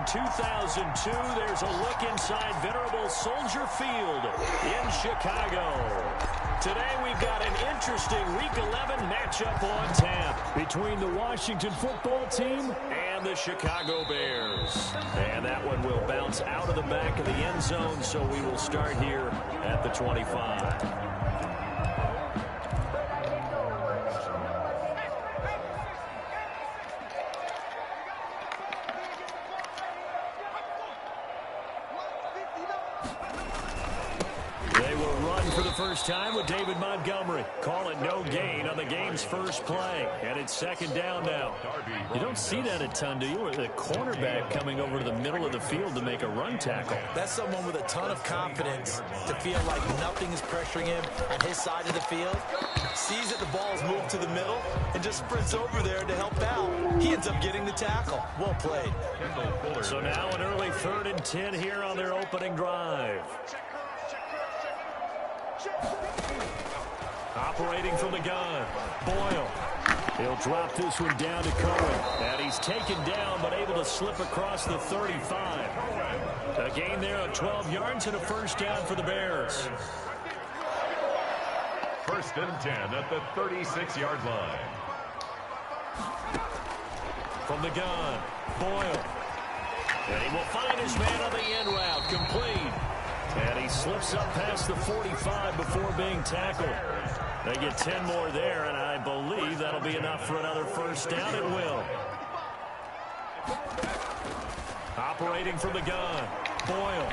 in 2002, there's a look inside venerable Soldier Field in Chicago. Today we've got an interesting Week 11 matchup on tap between the Washington football team and the Chicago Bears. And that one will bounce out of the back of the end zone, so we will start here at the 25. First time with David Montgomery. Call it no gain on the game's first play. And it's second down now. You don't see that a ton, do you? With a cornerback coming over to the middle of the field to make a run tackle. That's someone with a ton of confidence to feel like nothing is pressuring him at his side of the field. Sees that the ball's moved to the middle and just sprints over there to help out. He ends up getting the tackle. Well played. So now an early 3rd and 10 here on their opening drive. Operating from the gun, Boyle. He'll drop this one down to Cohen. And he's taken down but able to slip across the 35. A gain there of 12 yards and a first down for the Bears. 1st and 10 at the 36-yard line. From the gun, Boyle. And he will find his man on the end route, complete. And he slips up past the 45 before being tackled. They get 10 more there, and I believe that'll be enough for another first down. It will. Operating from the gun, Boyle.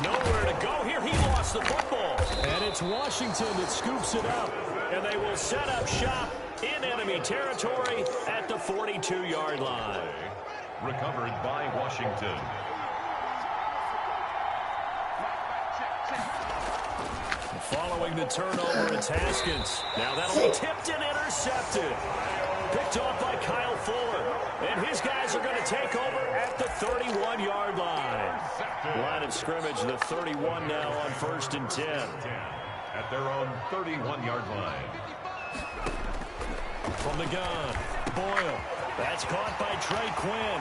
Nowhere to go here. He lost the football. And it's Washington that scoops it up. And they will set up shop in enemy territory at the 42-yard line. Recovered by Washington. Following the turnover, it's Haskins. Now that'll be tipped and intercepted. Picked off by Kyle Fuller. And his guys are going to take over at the 31-yard line. Line of scrimmage, the 31 now on 1st and 10. At their own 31-yard line. From the gun, Boyle. That's caught by Trey Quinn.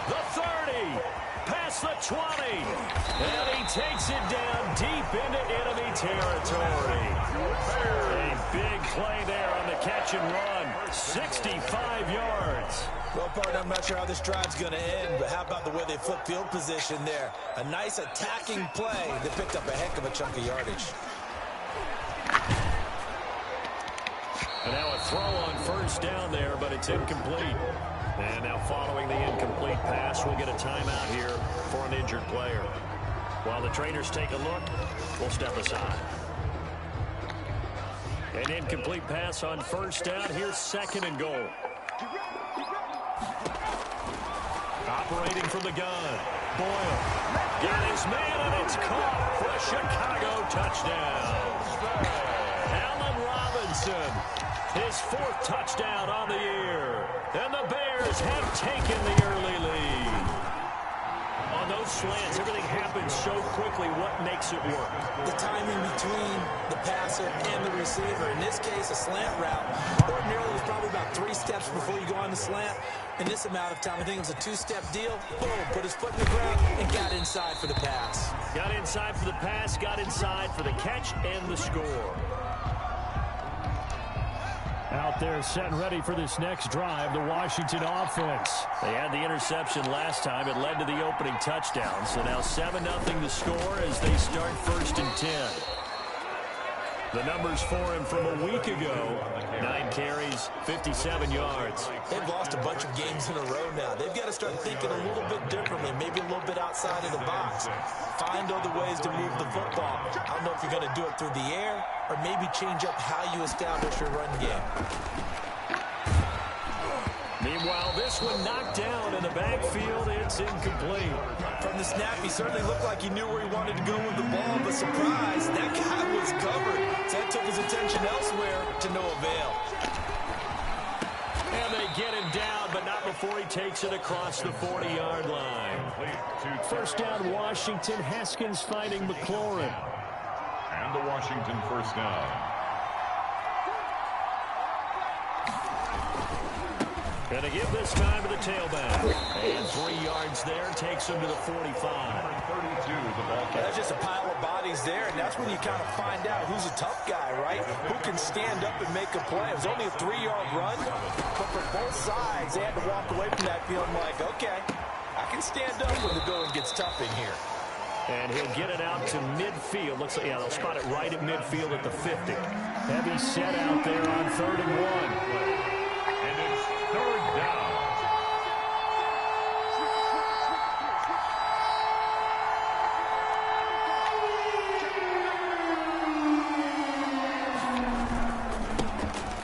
The 30. Past the 20. And he takes it down deep into enemy territory. A big play there on the catch and run. 65 yards. Well, partner, I'm not sure how this drive's going to end, but how about the way they flip field position there? A nice attacking play that picked up a heck of a chunk of yardage. And now a throw on first down there, but it's incomplete. And now following the incomplete pass, we'll get a timeout here for an injured player. While the trainers take a look, we'll step aside. An incomplete pass on first down. Here's 2nd and goal. Operating from the gun, Boyle. Got his man, and it's caught for a Chicago touchdown. Allen Robinson, his 4th touchdown on the year. And the Bears have taken the early lead. On those slants, everything happens so quickly. What makes it work? The timing between the passer and the receiver. In this case, a slant route. Ordinarily, it's probably about 3 steps before you go on the slant. In this amount of time, I think it was a 2-step deal. Boom, put his foot in the ground and got inside for the pass. Got inside for the pass, got inside for the catch and the score. Out there set and ready for this next drive, the Washington offense. They had the interception last time. It led to the opening touchdown. So now 7-0 the score as they start 1st and 10. The numbers for him from a week ago, 9 carries, 57 yards. They've lost a bunch of games in a row now. They've got to start thinking a little bit differently, maybe a little bit outside of the box. Find other ways to move the football. I don't know if you're going to do it through the air or maybe change up how you establish your run game. Meanwhile, this one knocked down in the backfield. It's incomplete. From the snap, he certainly looked like he knew where he wanted to go with the ball, but surprise, that guy was covered. So that took his attention elsewhere to no avail. And they get him down, but not before he takes it across the 40-yard line. First down, Washington. Haskins finding McLaurin. And the Washington first down. Going to give this time to the tailback. And 3 yards there takes him to the 45. 32, the ball That's just a pile of bodies there, and that's when you kind of find out who's a tough guy, right? Who can stand up and make a play. It was only a 3-yard run, but for both sides, they had to walk away from that feeling like, okay, I can stand up when the going gets tough in here. And he'll get it out to midfield. Looks like, yeah, they'll spot it right at midfield at the 50. Heavy set out there on 3rd and 1. And it's 3rd down.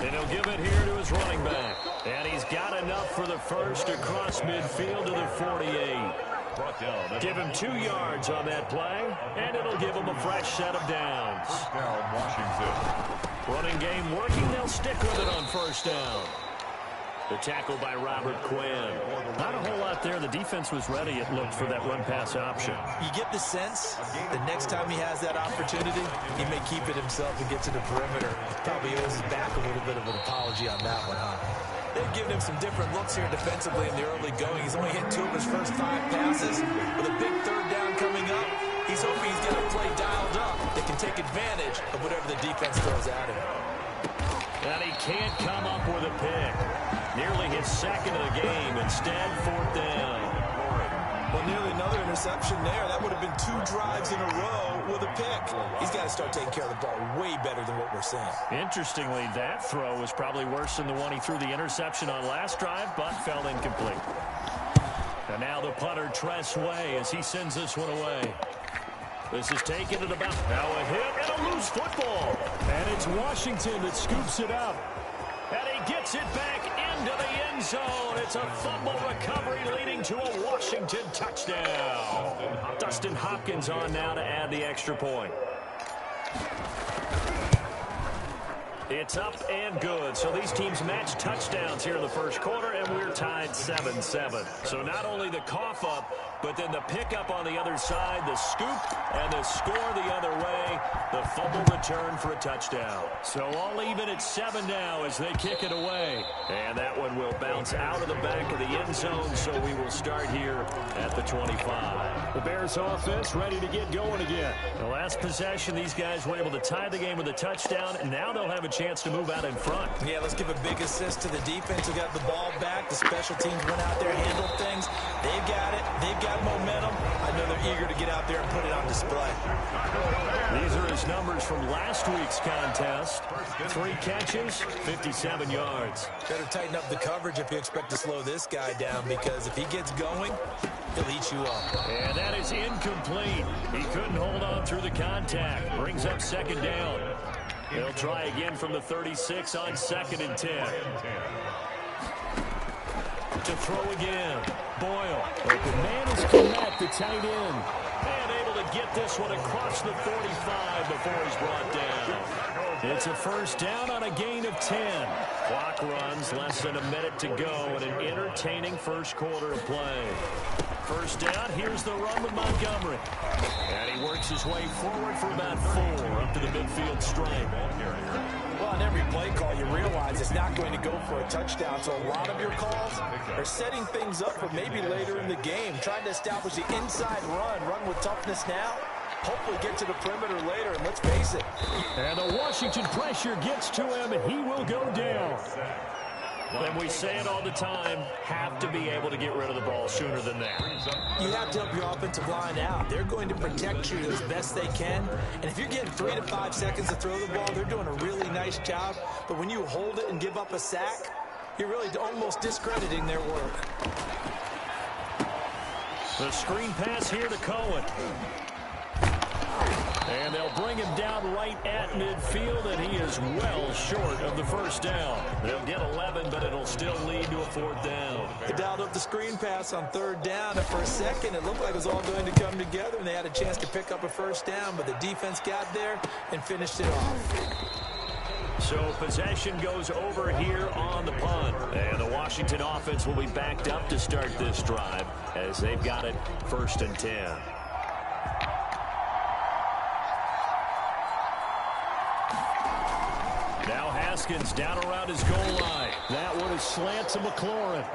And he'll give it here to his running back. And he's got enough for the first across midfield to the 48. Give him 2 yards on that play, and it'll give him a fresh set of downs. First down, Washington. Running game working. They'll stick with it on 1st down. The tackle by Robert Quinn. Not a whole lot there. The defense was ready, it looked, for that run-pass option. You get the sense the next time he has that opportunity, he may keep it himself and get to the perimeter. Probably owes his back a little bit of an apology on that one, huh? They've given him some different looks here defensively in the early going. He's only hit 2 of his first 5 passes. With a big 3rd down coming up, he's hoping he's got a play dialed up that can take advantage of whatever the defense throws at him. And he can't come up with a pick. Nearly his 2nd of the game. Instead, 4th down. Well, nearly another interception there. That would have been 2 drives in a row with a pick. He's got to start taking care of the ball way better than what we're seeing. Interestingly, that throw was probably worse than the one he threw the interception on last drive, but fell incomplete. And now the punter, Tress Way, as he sends this one away. This is taken at about now a hit and a loose football. And it's Washington that scoops it up. And he gets it back into the end zone. It's a fumble recovery leading to a Washington touchdown. Dustin Hopkins on now to add the extra point. It's up and good. So these teams match touchdowns here in the first quarter, and we're tied 7-7. So not only the cough up, but then the pickup on the other side, the scoop, and the score the other way. The fumble return for a touchdown. So all even at 7 now as they kick it away. And that one will bounce out of the back of the end zone, so we will start here at the 25. The Bears offense ready to get going again. The last possession, these guys were able to tie the game with a touchdown, and now they'll have a chance to move out in front. Yeah, let's give a big assist to the defense who got the ball back. The special teams went out there, handled things. They've got it. They've got momentum. I know they're eager to get out there and put it on display. These are his numbers from last week's contest. 3 catches, 57 yards. Better tighten up the coverage if you expect to slow this guy down, because if he gets going, he'll eat you up. And that is incomplete. He couldn't hold on through the contact. Brings up 2nd down. They'll try again from the 36 on 2nd and 10. To throw again. Boyle. Open man is Komet, the tight end. And able to get this one across the 45 before he's brought down. It's a 1st down on a gain of 10. Clock runs, less than a minute to go, and an entertaining first quarter of play. 1st down, here's the run with Montgomery. And he works his way forward for about 4 up to the midfield stripe. Well, on every play call, you realize it's not going to go for a touchdown. So a lot of your calls are setting things up for maybe later in the game, trying to establish the inside run with toughness now. Hopefully get to the perimeter later, and let's face it. And the Washington pressure gets to him, and he will go down. And we say it all the time, have to be able to get rid of the ball sooner than that. You have to help your offensive line out. They're going to protect you as best they can. And if you're getting 3 to 5 seconds to throw the ball, they're doing a really nice job. But when you hold it and give up a sack, you're really almost discrediting their work. The screen pass here to Cohen. And they'll bring him down right at midfield, and he is well short of the 1st down. They'll get 11, but it'll still lead to a 4th down. They dialed up the screen pass on 3rd down, and for a second it looked like it was all going to come together, and they had a chance to pick up a 1st down, but the defense got there and finished it off. So possession goes over here on the punt, and the Washington offense will be backed up to start this drive as they've got it 1st and 10. Haskins down around his goal line. That one is slant to McLaurin.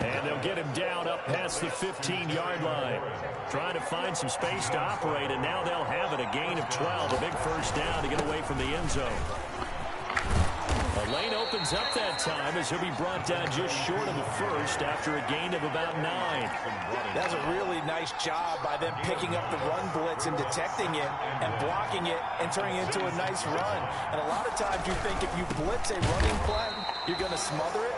And they'll get him down up past the 15-yard line. Trying to find some space to operate, and now they'll have it. A gain of 12, a big first down to get away from the end zone. The lane opens up that time as he'll be brought down just short of the first after a gain of about 9. That's a really nice job by them picking up the run blitz and detecting it and blocking it and turning it into a nice run. And a lot of times you think if you blitz a running play, you're going to smother it.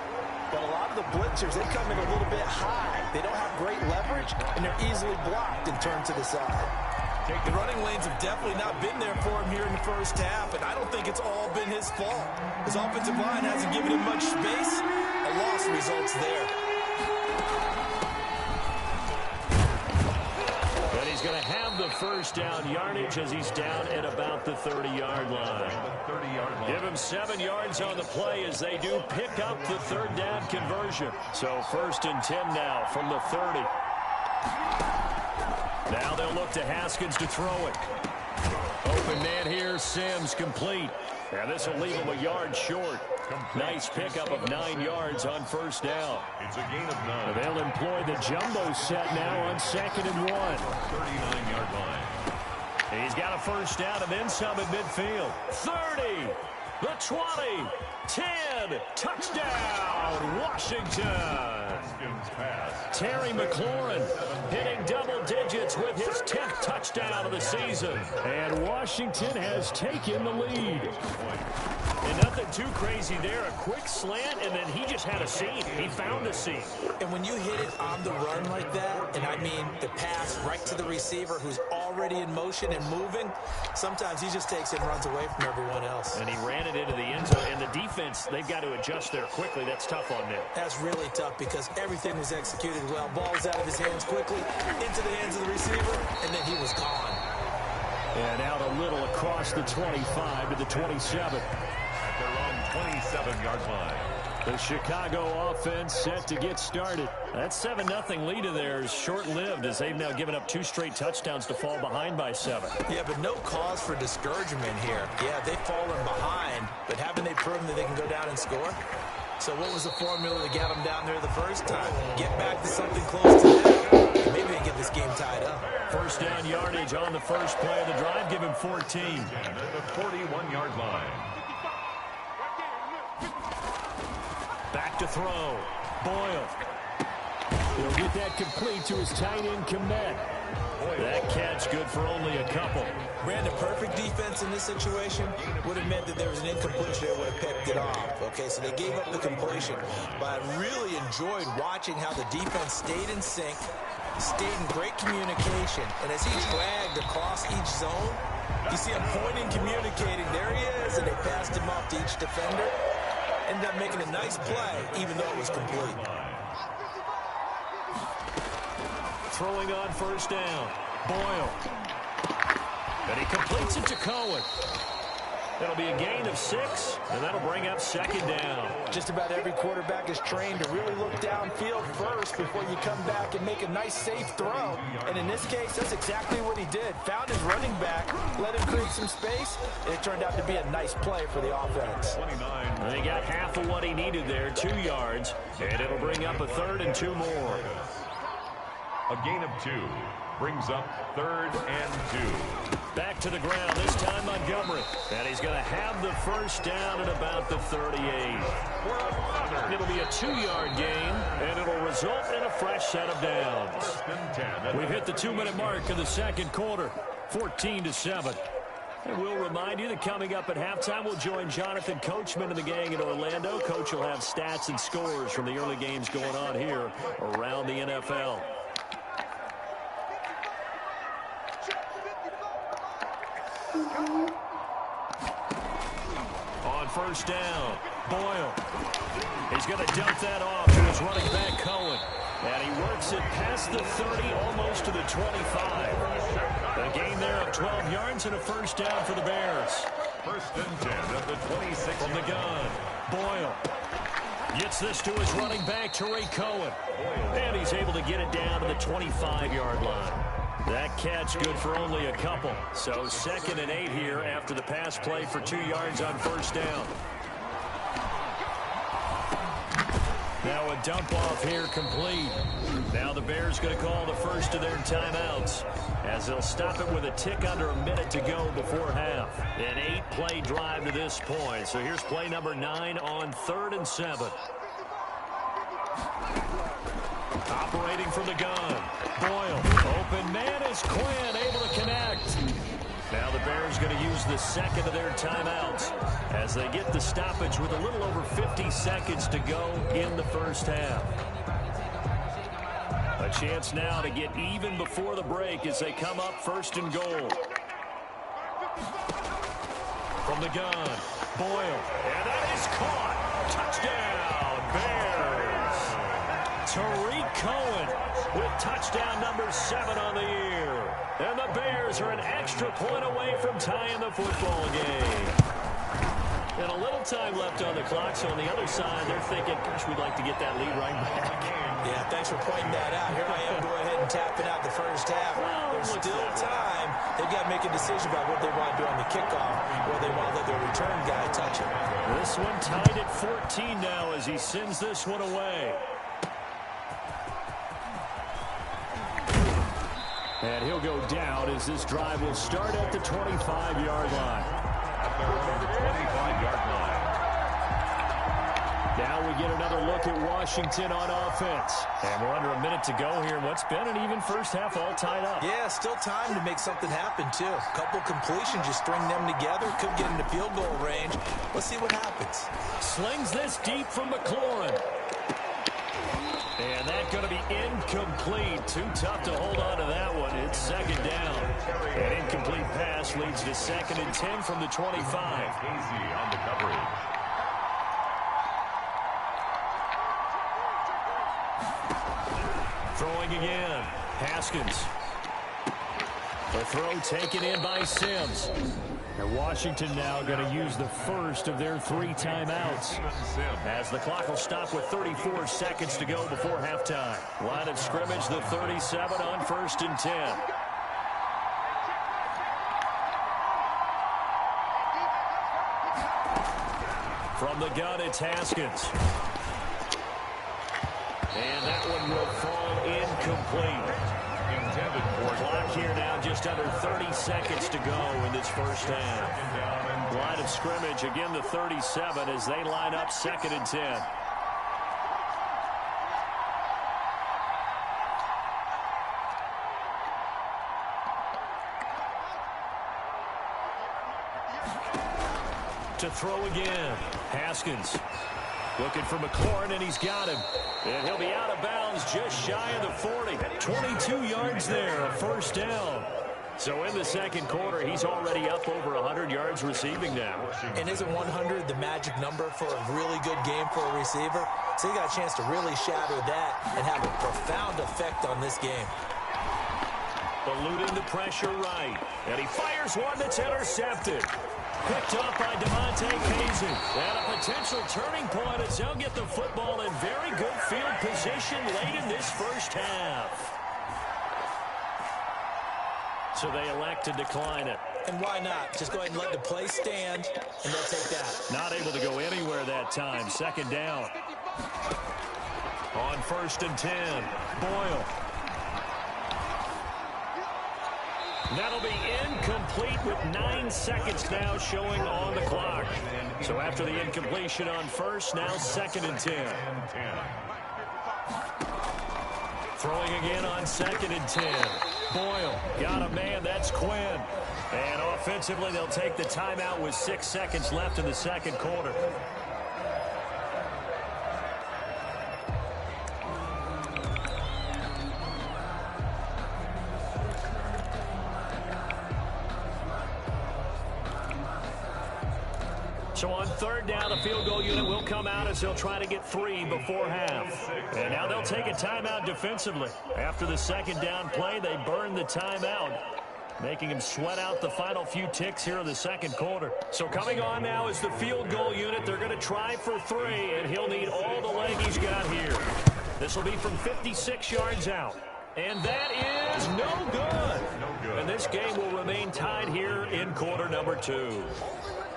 But a lot of the blitzers, they come in a little bit high. They don't have great leverage, and they're easily blocked and turned to the side. The running lanes have definitely not been there for him here in the first half, and I don't think it's all been his fault. His offensive line hasn't given him much space. A loss results there. But he's going to have the first down yardage as he's down at about the 30-yard line. Give him 7 yards on the play as they do pick up the third down conversion. So 1st and 10 now from the 30. Now they'll look to Haskins to throw it. Open man here, Sims, complete. And this will leave him a yard short. Nice pickup of 9 yards on first down. It's a gain of 9. They'll employ the jumbo set now on 2nd and 1. 39-yard line. He's got a first down and then some at midfield. 30, the 20, 10, touchdown, Washington. Terry McLaurin hitting double digits with his 10th touchdown of the season. And Washington has taken the lead. And nothing too crazy there. A quick slant, and then he just had a seam. He found a seam. And when you hit it on the run like that, and I mean the pass right to the receiver who's already in motion and moving, sometimes he just takes it and runs away from everyone else. And he ran it into the end zone. And the defense, they've got to adjust there quickly. That's tough on them. That's really tough because everything was executed well. Ball was out of his hands quickly, into the hands of the receiver, and then he was gone. And out a little across the 25 to the 27. Their own 27-yard line. The Chicago offense set to get started. That 7-0 lead of theirs is short-lived as they've now given up 2 straight touchdowns to fall behind by 7. Yeah, but no cause for discouragement here. Yeah, they've fallen behind, but haven't they proven that they can go down and score? So what was the formula that got them down there the first time? Get back to something close to that. Maybe they get this game tied up. First down yardage on the first play of the drive. Give him 14. And at the 41-yard line. Back to throw. Boyle. He'll get that complete to his tight end, Kmet. That catch good for only a couple. Brandon, perfect defense in this situation would have meant that there was an incompletion. They would have picked it off. Okay, so they gave up the completion. But I really enjoyed watching how the defense stayed in sync, stayed in great communication. And as he dragged across each zone, you see him pointing, communicating. There he is, and they passed him off to each defender. Ended up making a nice play, even though it was complete. Throwing on first down. Boyle. And he completes it to Cohen. That'll be a gain of 6, and that'll bring up 2nd down. Just about every quarterback is trained to really look downfield first before you come back and make a nice, safe throw. And in this case, that's exactly what he did. Found his running back, let him create some space, and it turned out to be a nice play for the offense. 29. And he got half of what he needed there, 2 yards, and it'll bring up a 3rd and 2 more. A gain of 2 brings up 3rd and 2. Back to the ground, this time Montgomery. And he's going to have the first down at about the 38. It'll be a 2-yard gain, and it'll result in a fresh set of downs. We've hit the 2-minute mark in the second quarter, 14-7. And we'll remind you that coming up at halftime, we'll join Jonathan Coachman and the gang in Orlando. Coach will have stats and scores from the early games going on here around the NFL. On first down, Boyle. He's going to dump that off to his running back, Cohen. And he works it past the 30, almost to the 25. A gain there of 12 yards and a first down for the Bears. 1st and 10 at the 26. From the gun, Boyle gets this to his running back, Tariq Cohen. And he's able to get it down to the 25-yard line. That catch good for only a couple. So 2nd and 8 here after the pass play for 2 yards on first down. dump off here complete. Now the Bears going to call the first of their timeouts as they'll stop it with a tick under a minute to go before half. An 8-play drive to this point. So here's play number 9 on 3rd and 7. Operating from the gun. Boyle. Open man is Quinn, able to connect. Now the Bears going to use the second of their timeouts as they get the stoppage with a little over 50 seconds to go in the first half. A chance now to get even before the break as they come up 1st and goal. From the gun, Boyle. And that is caught. Touchdown, Bears. Tariq Cohen with touchdown number 7 on the year. And the Bears are an extra point away from tying the football game. And a little time left on the clock, so on the other side, they're thinking, gosh, we'd like to get that lead right back. Yeah, thanks for pointing that out. Here I am, go ahead and tapping out the first half. There's still time. They've got to make a decision about what they want to do on the kickoff, or they want to let their return guy touch it. This one tied at 14 now as he sends this one away. And he'll go down as this drive will start at the 25-yard line. The 25-yard line. Now we get another look at Washington on offense. And we're under a minute to go here in what's been an even first half, all tied up. Yeah, still time to make something happen, too. A couple completions, you string them together, could get into field goal range. Let's see what happens. Slings this deep from McLaurin. And that's going to be incomplete. Too tough to hold on to that one. It's 2nd down. An incomplete pass leads to 2nd and 10 from the 25. Casey on the coverage. Throwing again. Haskins. The throw taken in by Sims. And Washington now going to use the first of their 3 timeouts as the clock will stop with 34 seconds to go before halftime. Line of scrimmage, the 37 on 1st and 10. From the gun, it's Haskins. And that one will fall incomplete. Clock here now just under 30 seconds to go in this first half. Line of scrimmage, again the 37 as they line up 2nd and 10. To throw again, Haskins. Looking for McLaurin, and he's got him. And he'll be out of bounds just shy of the 40. 22 yards there, a 1st down. So in the 2nd quarter, he's already up over 100 yards receiving now. And isn't 100 the magic number for a really good game for a receiver? So he got a chance to really shatter that and have a profound effect on this game. Eluding the pressure right. And he fires one that's intercepted. Picked off by Devontae Kazin. And a potential turning point as they'll get the football in very good field position late in this first half. So they elect to decline it. And why not? Just go ahead and let the play stand, and they'll take that. Not able to go anywhere that time. 2nd down. On 1st and 10. Boyle. That'll be incomplete with 9 seconds now showing on the clock. So after the incompletion on 1st, now 2nd and 10. Throwing again on 2nd and 10. Boyle got a man, that's Quinn. And offensively, they'll take the timeout with 6 seconds left in the 2nd quarter. So on 3rd down, the field goal unit will come out as they'll try to get 3 before half. And now they'll take a timeout defensively. After the 2nd down play, they burn the timeout, making him sweat out the final few ticks here in the 2nd quarter. So coming on now is the field goal unit. They're going to try for 3, and he'll need all the leg he's got here. This will be from 56 yards out. And that is no good. And this game will remain tied here in quarter number 2.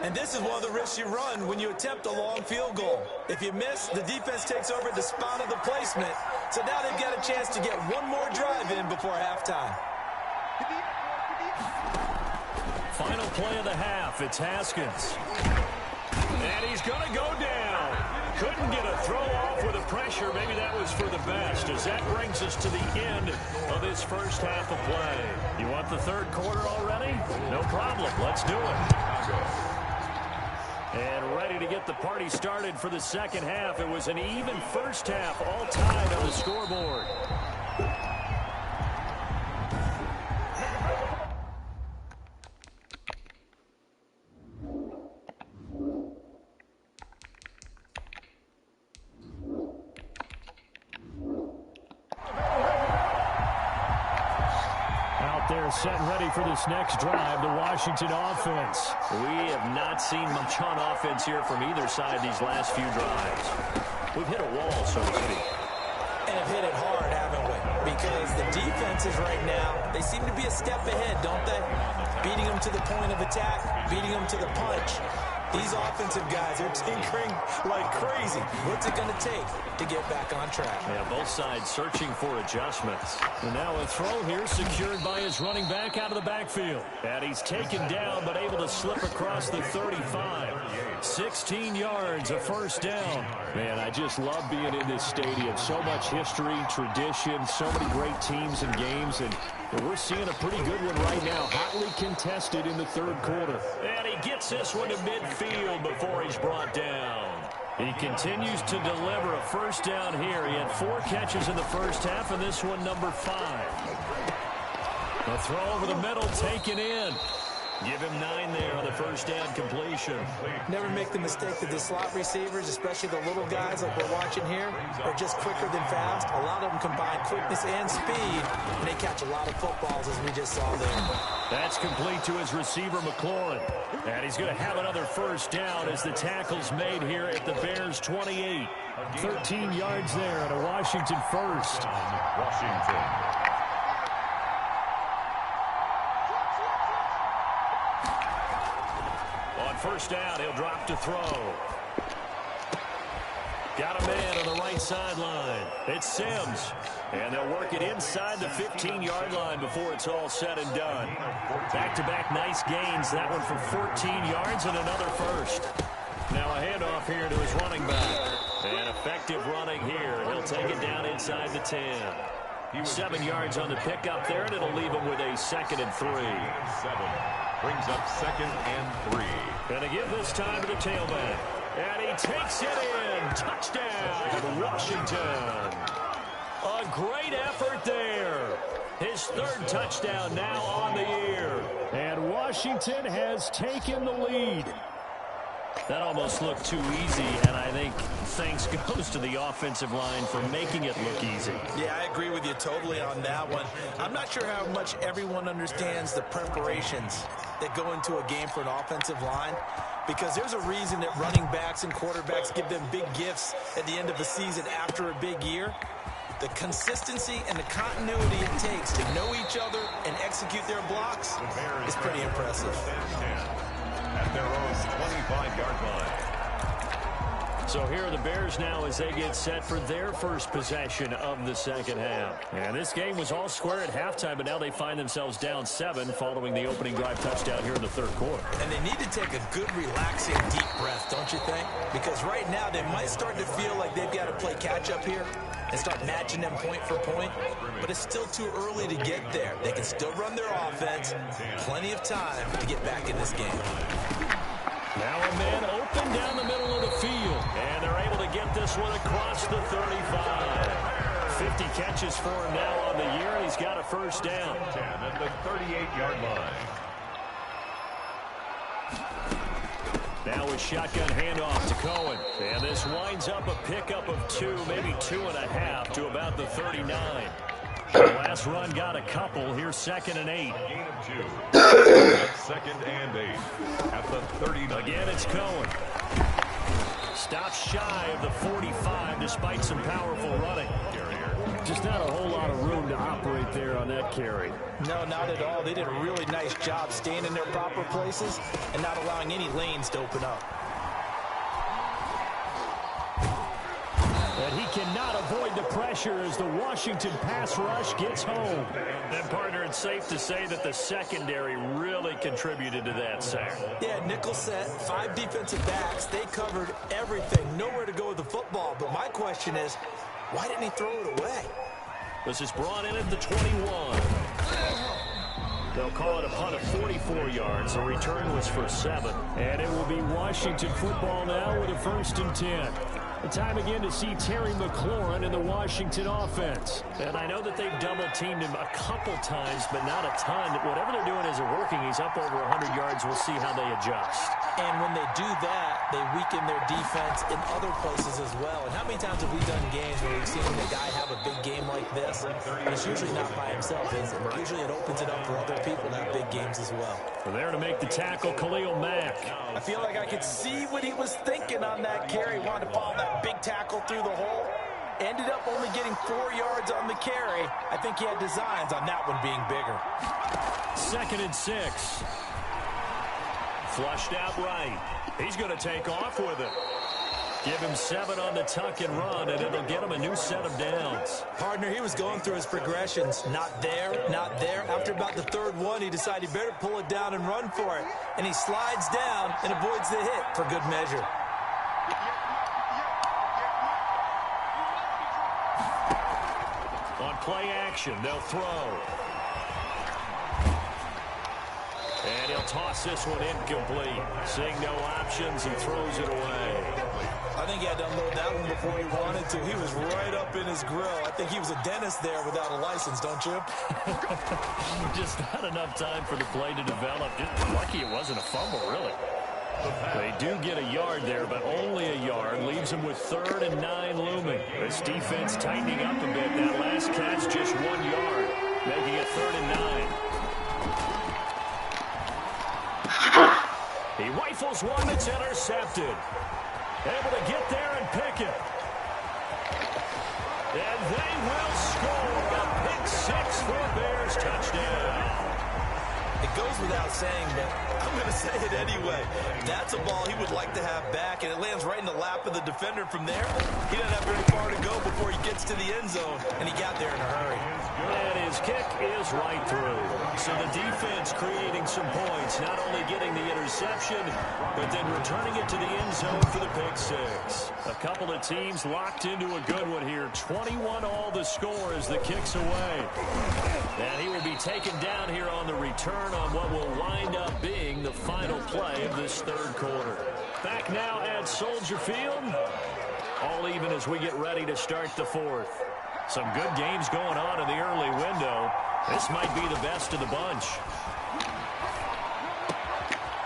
And this is one of the risks you run when you attempt a long field goal. If you miss, the defense takes over at the spot of the placement. So now they've got a chance to get one more drive in before halftime. Final play of the half. It's Haskins. And he's going to go down. Couldn't get a throw off with the pressure. Maybe that was for the best, as that brings us to the end of this first half of play. You want the third quarter already? No problem. Let's do it. And ready to get the party started for the second half. It was an even first half, all tied on the scoreboard. Set and ready for this next drive, the Washington offense. We have not seen much on offense here from either side these last few drives. We've hit a wall, so to speak. And have hit it hard, haven't we? Because the defenses right now, they seem to be a step ahead, don't they? Beating them to the point of attack, beating them to the punch. These offensive guys are tinkering like crazy. What's it going to take to get back on track? Yeah, both sides searching for adjustments. And now a throw here secured by his running back out of the backfield. And he's taken down but able to slip across the 35. 16 yards, a first down. Man, I just love being in this stadium. So much history, tradition, so many great teams and games. And we're seeing a pretty good one right now. Hotly contested in the third quarter. And he gets this one to midfield before he's brought down. He continues to deliver a first down here. He had 4 catches in the first half, and this one number 5. A throw over the middle taken in. Give him 9 there on the first down completion. Never make the mistake that the slot receivers, especially the little guys like we're watching here, are just quicker than fast. A lot of them combine quickness and speed, and they catch a lot of footballs, as we just saw there. That's complete to his receiver, McLaurin. And he's going to have another first down as the tackle's made here at the Bears' 28. 13 yards there and a Washington first. Washington. First down, he'll drop to throw. Got a man on the right sideline. It's Sims. And they'll work it inside the 15-yard line before it's all said and done. Back-to-back nice gains. That one for 14 yards and another first. Now a handoff here to his running back. And effective running here. He'll take it down inside the 10. 7 yards on the pickup there, and it'll leave him with a 2nd and 3. 7. Brings up 2nd and 3. Gonna give this time to the tailback. And he takes it in. Touchdown, Washington. A great effort there. His 3rd touchdown now on the year. And Washington has taken the lead. That almost looked too easy, and I think thanks goes to the offensive line for making it look easy. Yeah, I agree with you totally on that one. I'm not sure how much everyone understands the preparations that go into a game for an offensive line, because there's a reason that running backs and quarterbacks give them big gifts at the end of the season after a big year. The consistency and the continuity it takes to know each other and execute their blocks is pretty impressive. At their own 25-yard line. So here are the Bears now as they get set for their first possession of the second half. And this game was all square at halftime, but now they find themselves down 7 following the opening drive touchdown here in the third quarter. And they need to take a good, relaxing, deep breath, don't you think? Because right now they might start to feel like they've got to play catch-up here and start matching them point for point. But it's still too early to get there. They can still run their offense. Plenty of time to get back in this game. Now a man open down the middle of the field. And they're able to get this one across the 35. 50 catches for him now on the year, and he's got a first down. 10 at the 38-yard line. Now a shotgun handoff to Cohen. And this winds up a pickup of 2, maybe 2.5 to about the 39. The last run got a couple. Here's 2nd and 8. Gain of 2. 2nd and 8. At the 39. Again, it's Cohen. Stops shy of the 45 despite some powerful running. Just not a whole lot of room to operate right there on that carry. No, not at all. They did a really nice job staying in their proper places and not allowing any lanes to open up. And he cannot avoid the pressure as the Washington pass rush gets home. And, partner, it's safe to say that the secondary really contributed to that sack. Yeah, nickel set, 5 defensive backs. They covered everything. Nowhere to go with the football. But my question is, why didn't he throw it away? This is brought in at the 21. They'll call it a punt of 44 yards. The return was for 7. And it will be Washington football now with a 1st and 10. The time again to see Terry McLaurin in the Washington offense. And I know that they've double-teamed him a couple times, but not a ton. Whatever they're doing isn't working. He's up over 100 yards. We'll see how they adjust. And when they do that, they weaken their defense in other places as well. And how many times have we done games where we've seen the guy have a big game like this? And it's usually not by himself, is it? Usually it opens it up for other people to have big games as well. We're there to make the tackle, Khalil Mack. I feel like I could see what he was thinking on that carry. He wanted to follow that big tackle through the hole. Ended up only getting 4 yards on the carry. I think he had designs on that one being bigger. 2nd and 6. Flushed out right. He's going to take off with it. Give him 7 on the tuck and run, and it'll get him a new set of downs. Partner, he was going through his progressions. Not there, not there. After about the 3rd one, he decided he better pull it down and run for it. And he slides down and avoids the hit for good measure. On play action, they'll throw. And he'll toss this one incomplete. Seeing no options, he throws it away. I think he had to unload that one before he wanted to. He was right up in his grill. I think he was a dentist there without a license, don't you? Just not enough time for the play to develop. Just lucky it wasn't a fumble, really. They do get a yard there, but only a yard. Leaves them with 3rd and 9 looming. This defense tightening up a bit. That last catch, just 1 yard, making it 3rd and 9. He rifles one that's intercepted. Able to get there and pick it. And they will score a pick 6 for a Bears touchdown. It goes without saying, but I'm going to say it anyway. That's a ball he would like to have back, and it lands right in the lap of the defender from there. He doesn't have very far to go before he gets to the end zone, and he got there in a hurry. And his kick is right through. So the defense creating some points, not only getting the interception, but then returning it to the end zone for the pick 6. A couple of teams locked into a good one here. 21 all the score as the kick's away. And he will be taken down here on the return on what will wind up being the final play of this 3rd quarter. Back now at Soldier Field. All even as we get ready to start the 4th. Some good games going on in the early window. This might be the best of the bunch.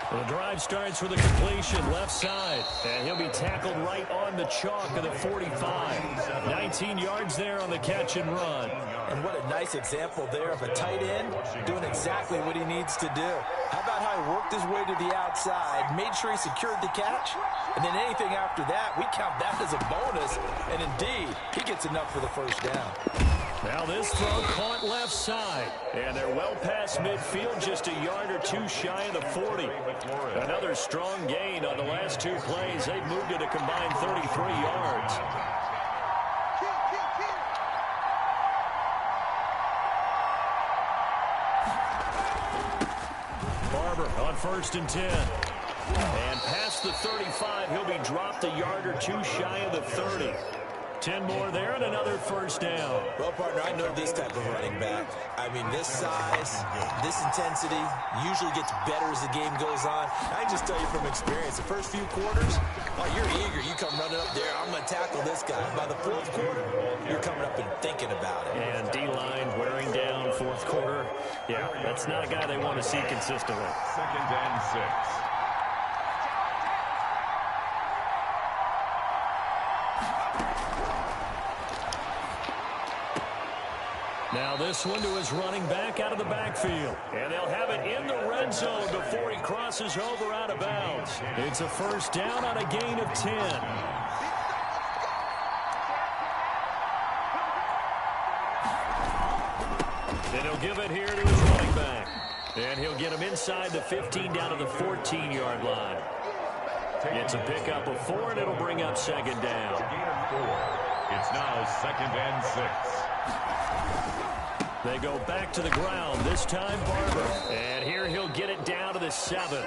The drive starts with a completion left side, and he'll be tackled right on the chalk of the 45. 19 yards there on the catch and run. And what a nice example there of a tight end doing exactly what he needs to do. How about how he worked his way to the outside, made sure he secured the catch, and then anything after that, we count that as a bonus. And indeed, he gets enough for the 1st down. Now this throw caught left side, and they're well past midfield, just a yard or 2 shy of the 40. Another strong gain on the last 2 plays. They've moved it a combined 33 yards. Barber on 1st and 10. And past the 35, he'll be dropped a yard or 2 shy of the 30. 10 more there and another 1st down. Well, partner, I know this type of running back. I mean, this size, this intensity usually gets better as the game goes on. I can just tell you from experience, the first few quarters, oh, you're eager. You come running up there, I'm going to tackle this guy. By the 4th quarter, you're coming up and thinking about it. And D-line wearing down 4th quarter. Yeah, that's not a guy they want to see consistently. 2nd and 6. Now this one to his running back out of the backfield. And they'll have it in the red zone before he crosses over out of bounds. It's a 1st down on a gain of 10. And he'll give it here to his running back. And he'll get him inside the 15 down to the 14-yard line. It's a pickup of 4, and it'll bring up second down. Gain of 4. It's now 2nd and 6. They go back to the ground, this time Barber. And here he'll get it down to the 7.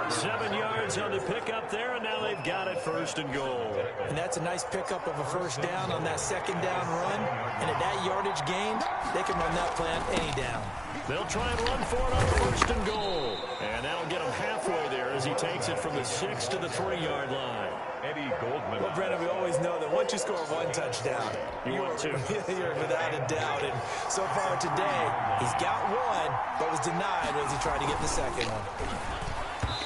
7 yards on the pickup there, and now they've got it 1st and goal. And that's a nice pickup of a 1st down on that 2nd down run. And at that yardage gain, they can run that plan any down. They'll try and run for it on 1st and goal. And that'll get him halfway there as he takes it from the 6 to the 3-yard line. Eddie Goldman. Well, Brennan, we always know that once you score 1 touchdown, you're without a doubt. And so far today, he's got 1, but was denied as he tried to get the 2nd one.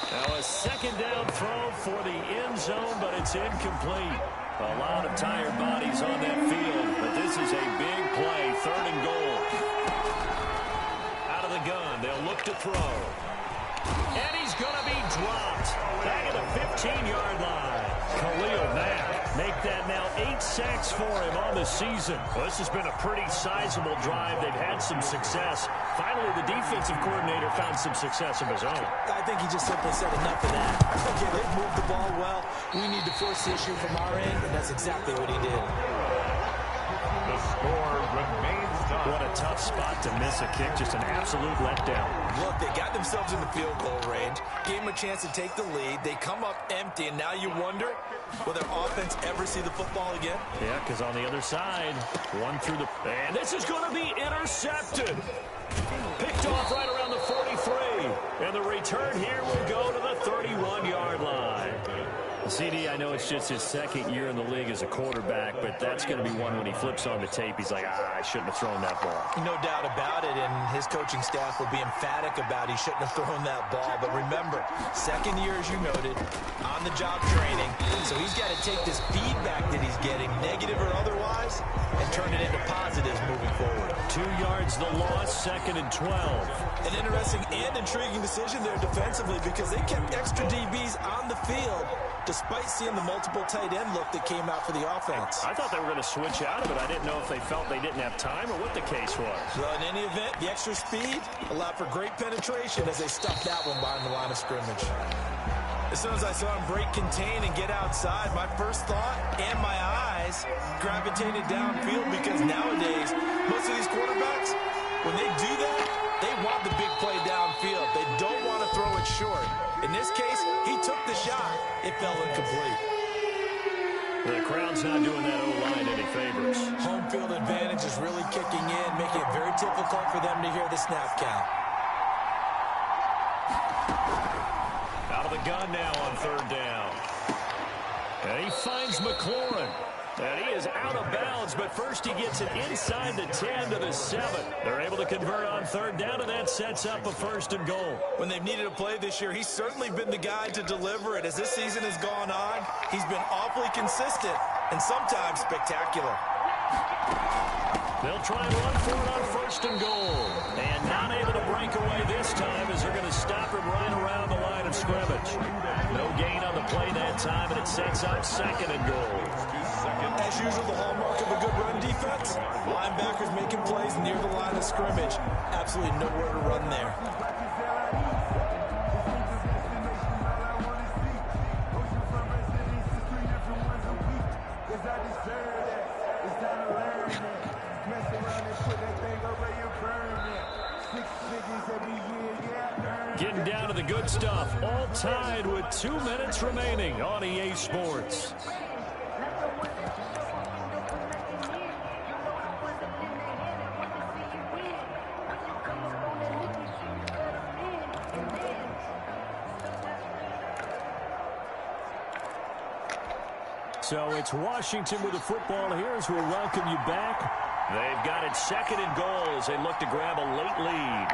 Now a 2nd down throw for the end zone, but it's incomplete. A lot of tired bodies on that field, but this is a big play, 3rd and goal. Out of the gun, they'll look to throw. And he's going to be dropped. Back at the 15-yard line. Khalil Mack make that now 8 sacks for him on the season. Well, this has been a pretty sizable drive. They've had some success. Finally, the defensive coordinator found some success of his own. I think he just simply said enough of that. Okay, they've moved the ball well. We need to force the issue from our end, and that's exactly what he did. The score remains tied. What a tough spot to miss a kick. Just an absolute letdown. Look, they got themselves in the field goal range, gave them a chance to take the lead. They come up empty, and now you wonder, will their offense ever see the football again? Yeah, because on the other side, one through the... And this is going to be intercepted. Picked off right around the 43. And the return here will go to the 31-yard line. CD, I know it's just his 2nd year in the league as a quarterback, but that's going to be one when he flips on the tape. He's like, I shouldn't have thrown that ball. No doubt about it, and his coaching staff will be emphatic about he shouldn't have thrown that ball. But remember, 2nd year, as you noted, on-the-job training. So he's got to take this feedback that he's getting, negative or otherwise, and turn it into positives moving forward. 2 yards the loss, 2nd and 12. An interesting and intriguing decision there defensively because they kept extra DBs on the field despite seeing the multiple tight end look that came out for the offense. I thought they were going to switch out of it. I didn't know if they felt they didn't have time or what the case was. Well, in any event, the extra speed allowed for great penetration as they stuffed that one behind the line of scrimmage. As soon as I saw him break contain and get outside, my first thought and my eyes gravitated downfield because nowadays, most of these quarterbacks, when they do that, they want the big play downfield. They don't want to throw it short. In this case, he took the shot. It fell incomplete. The crowd's not doing that O-line any favors. Home field advantage is really kicking in, making it very difficult for them to hear the snap count. Out of the gun now on 3rd down. And he finds McLaurin. And he is out of bounds, but first he gets it inside the 10 to the 7. They're able to convert on 3rd down, and that sets up a 1st and goal. When they've needed a play this year, he's certainly been the guy to deliver it. As this season has gone on, he's been awfully consistent and sometimes spectacular. They'll try and run for it on 1st and goal. And not able to break away this time as they're going to stop him right around the line of scrimmage. No gain on the play that time, and it sets up 2nd and goal. As usual, the hallmark of a good run defense, linebackers making plays near the line of scrimmage. Absolutely nowhere to run there. Getting down to the good stuff, all tied with 2 minutes remaining on EA Sports. So it's Washington with the football here as we welcome you back. They've got it 2nd and goal as they look to grab a late lead.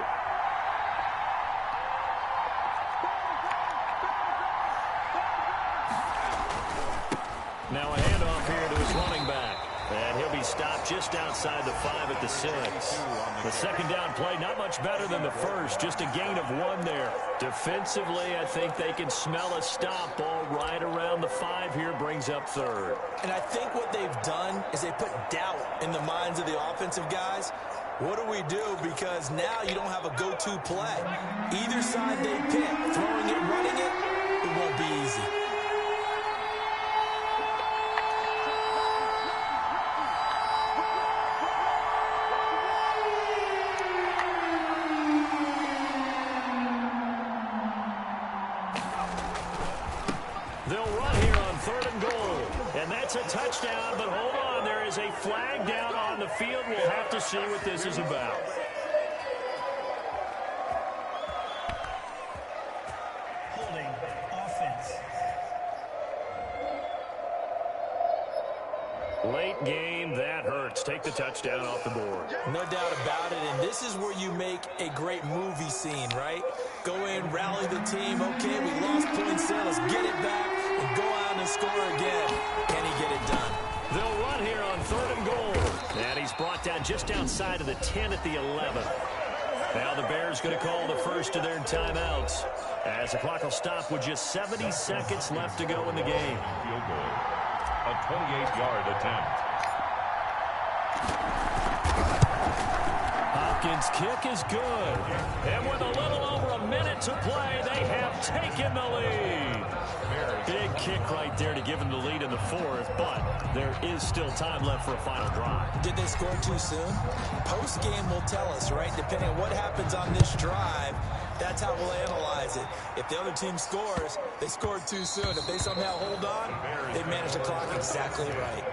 Now a handoff here to his running back. And he'll be stopped just outside the 5 at the 6. The 2nd down play, not much better than the first, just a gain of 1 there. Defensively, I think they can smell a stop. Ball right around the 5 here, brings up 3rd. And I think what they've done is they put doubt in the minds of the offensive guys. What do we do? Because now you don't have a go-to play. Either side they pick, throwing it, running it, it won't be easy. They'll run here on 3rd and goal. And that's a touchdown, but hold on. There is a flag down on the field. We'll have to see what this is about. Holding offense. Late game, that hurts. Take the touchdown off the board. No doubt about it, and this is where you make a great movie scene, right? Go in, rally the team. Okay, we lost points there. Let's get it back and go out and score again. Can he get it done? They'll run here on 3rd and goal. And he's brought down just outside of the 10 at the 11. Now the Bears going to call the first of their timeouts as the clock will stop with just 70 seconds left to go in the game. Field goal. A 28-yard attempt. Hopkins' kick is good. And with a little over a minute to play, they have taken the lead. Big kick right there to give them the lead in the 4th, but there is still time left for a final drive. Did they score too soon? Post-game will tell us, right? Depending on what happens on this drive, that's how we'll analyze it. If the other team scores, they scored too soon. If they somehow hold on, they manage the clock exactly right.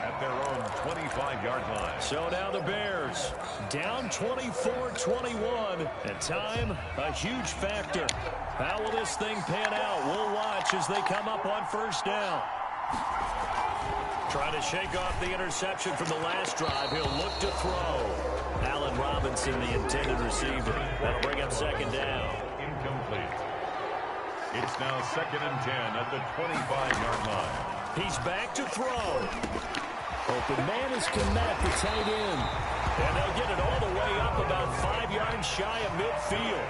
At their own 25-yard line. So now the Bears down 24-21, and time a huge factor. How will this thing pan out? We'll watch as they come up on 1st down. Trying to shake off the interception from the last drive. He'll look to throw. Allen Robinson, the intended receiver. That'll bring up 2nd down. Incomplete. It's now 2nd and 10 at the 25-yard line. He's back to throw. Open man is Kmet, the tight end. And they'll get it all the way up about 5 yards shy of midfield.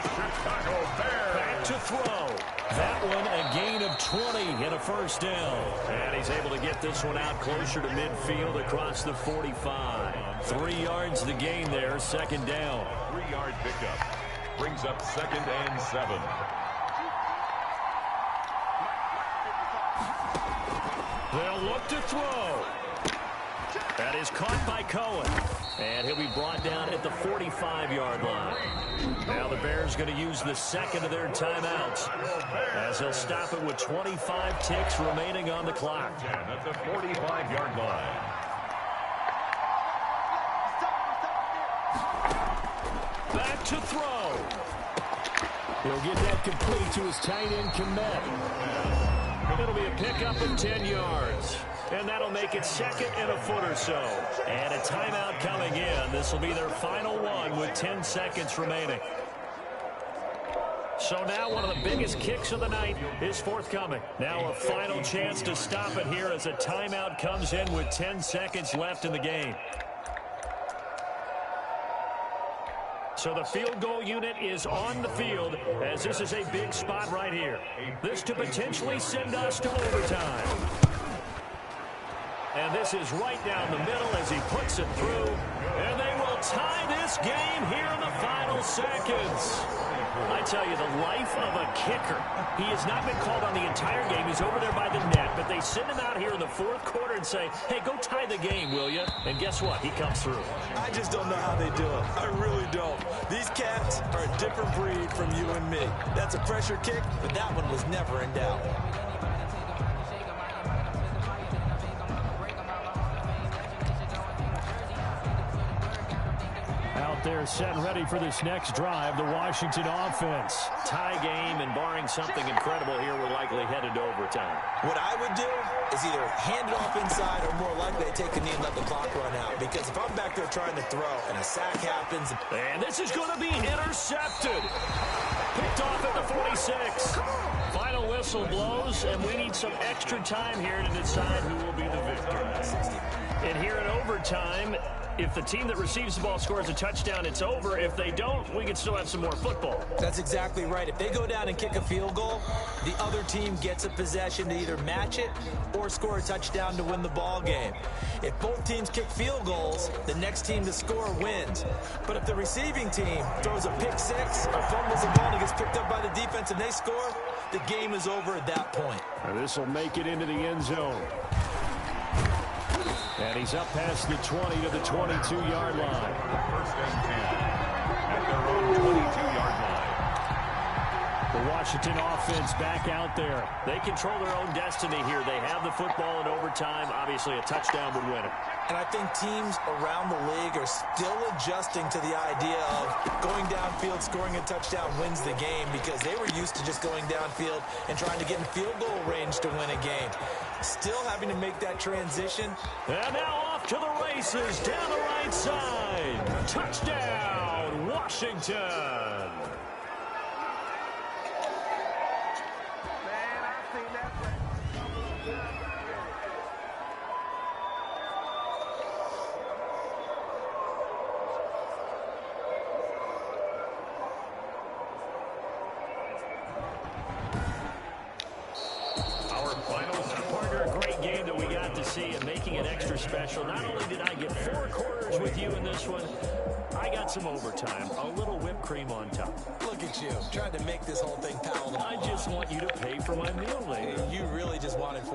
Chicago Bears. Back to throw. That one a gain of 20 and a 1st down. And he's able to get this one out closer to midfield across the 45. 3 yards the gain there, 2nd down. 3-yard pickup. Brings up 2nd and 7. They'll look to throw. That is caught by Cohen. And he'll be brought down at the 45-yard line. Now the Bears going to use the 2nd of their timeouts as they'll stop it with 25 ticks remaining on the clock. At the 45-yard line. Back to throw. He'll get that complete to his tight end, Kmet. It'll be a pickup of 10 yards. And that'll make it 2nd and a foot or so. And a timeout coming in. This will be their final one with 10 seconds remaining. So now one of the biggest kicks of the night is forthcoming. Now a final chance to stop it here as a timeout comes in with 10 seconds left in the game. So the field goal unit is on the field as this is a big spot right here. This to potentially send us to overtime. And this is right down the middle as he puts it through. And they will tie this game here in the final seconds. I tell you, the life of a kicker. He has not been called on the entire game. He's over there by the net. But they send him out here in the 4th quarter and say, hey, go tie the game, will you? And guess what? He comes through. I just don't know how they do it. I really don't. These cats are a different breed from you and me. That's a pressure kick, but that one was never in doubt. They're set and ready for this next drive, the Washington offense. Tie game, and barring something incredible here, we're likely headed to overtime. What I would do is either hand it off inside or more likely to take a knee and let the clock run out. Because if I'm back there trying to throw and a sack happens... And this is going to be intercepted. Picked off at the 46. Final whistle blows, and we need some extra time here to decide who will be the victor. And here in overtime, If the team that receives the ball scores a touchdown, it's over. If they don't, we can still have some more football. That's exactly right. If they go down and kick a field goal, the other team gets a possession to either match it or score a touchdown to win the ball game. If both teams kick field goals, the next team to score wins. But if the receiving team throws a pick six or fumbles the ball and it gets picked up by the defense and they score, the game is over at that point. This will make it into the end zone. And he's up past the 20 to the 22-yard line. First and 10 at their own 22-yard line. The Washington offense back out there. They control their own destiny here. They have the football in overtime. Obviously, a touchdown would win it. And I think teams around the league are still adjusting to the idea of going downfield, scoring a touchdown wins the game, because they were used to just going downfield and trying to get in field goal range to win a game. Still having to make that transition. And now off to the races down the right side. Touchdown, Washington. And making it extra special. Not only did I get 4 quarters with you in this one, I got some overtime, a little whipped cream on top. Look at you, trying to make this whole thing palatable. I just want you to pay for my meal later. You really just wanted